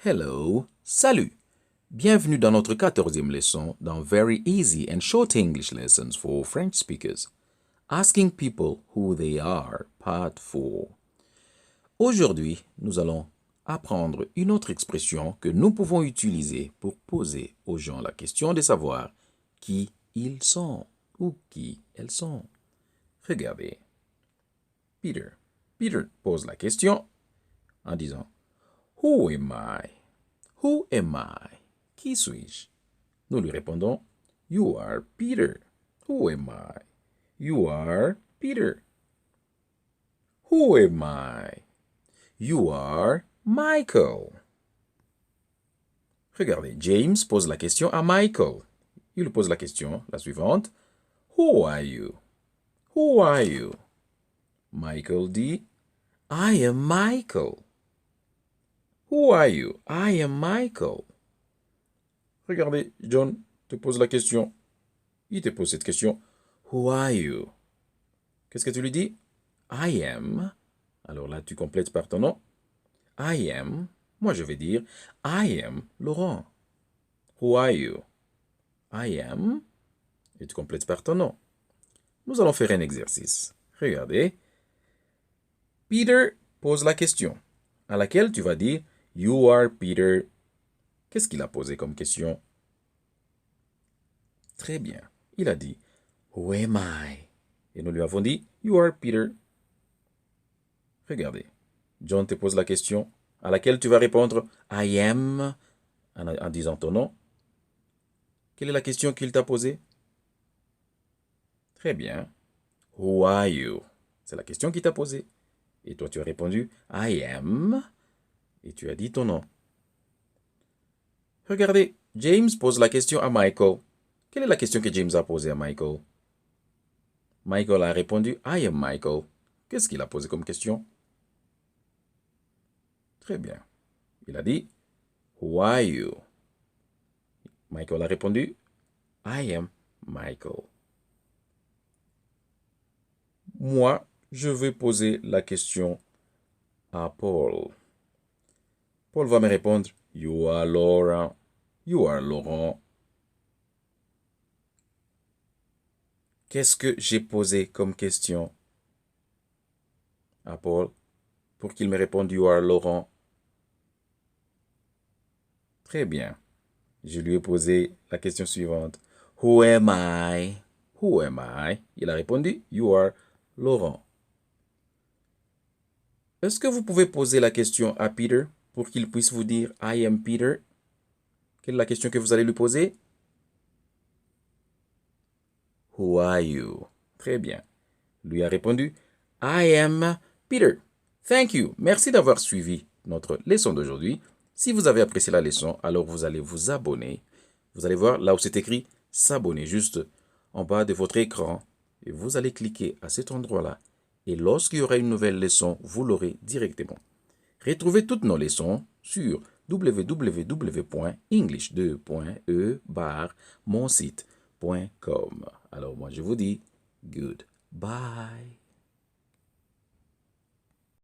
Hello, salut. Bienvenue dans notre 14e leçon dans Very Easy and Short English Lessons for French Speakers. Asking People Who They Are, Part 4. Aujourd'hui, nous allons apprendre une autre expression que nous pouvons utiliser pour poser aux gens la question de savoir qui ils sont ou qui elles sont. Regardez. Peter. Peter pose la question en disant Who am I? Who am I? Qui suis-je? Nous lui répondons You are Peter. Who am I? You are Peter. Who am I? You are Michael. Regardez, James pose la question à Michael. Il pose la question, la suivante. Who are you? Who are you? Michael dit I am Michael. Who are you? I am Michael. Regardez, John te pose la question. Il te pose cette question. Who are you? Qu'est-ce que tu lui dis? I am. Alors là, tu complètes par ton nom. I am. Moi, je vais dire I am Laurent. Who are you? I am. Et tu complètes par ton nom. Nous allons faire un exercice. Regardez. Peter pose la question, à laquelle tu vas dire You are Peter. Qu'est-ce qu'il a posé comme question? Très bien. Il a dit Who am I? Et nous lui avons dit You are Peter. Regardez. John te pose la question à laquelle tu vas répondre I am en disant ton nom. Quelle est la question qu'il t'a posée? Très bien. Who are you? C'est la question qu'il t'a posée. Et toi, tu as répondu I am. Et tu as dit ton nom. Regardez, James pose la question à Michael. Quelle est la question que James a posée à Michael? Michael a répondu I am Michael. Qu'est-ce qu'il a posé comme question? Très bien. Il a dit Who are you? Michael a répondu I am Michael. Moi, je vais poser la question à Paul. Paul va me répondre You are Laura. You are Laurent. Qu'est-ce que j'ai posé comme question à Paul pour qu'il me réponde You are Laurent? Très bien. Je lui ai posé la question suivante. Who am I? Who am I? Il a répondu You are Laurent. Est-ce que vous pouvez poser la question à Peter pour qu'il puisse vous dire I am Peter? Quelle est la question que vous allez lui poser? Who are you? Très bien. Lui a répondu I am Peter. Thank you. Merci d'avoir suivi notre leçon d'aujourd'hui. Si vous avez apprécié la leçon, alors vous allez vous abonner. Vous allez voir là où c'est écrit s'abonner juste en bas de votre écran. Et vous allez cliquer à cet endroit-là. Et lorsqu'il y aura une nouvelle leçon, vous l'aurez directement. Retrouvez toutes nos leçons sur www.english2.e/monsite.com. Alors moi je vous dis goodbye.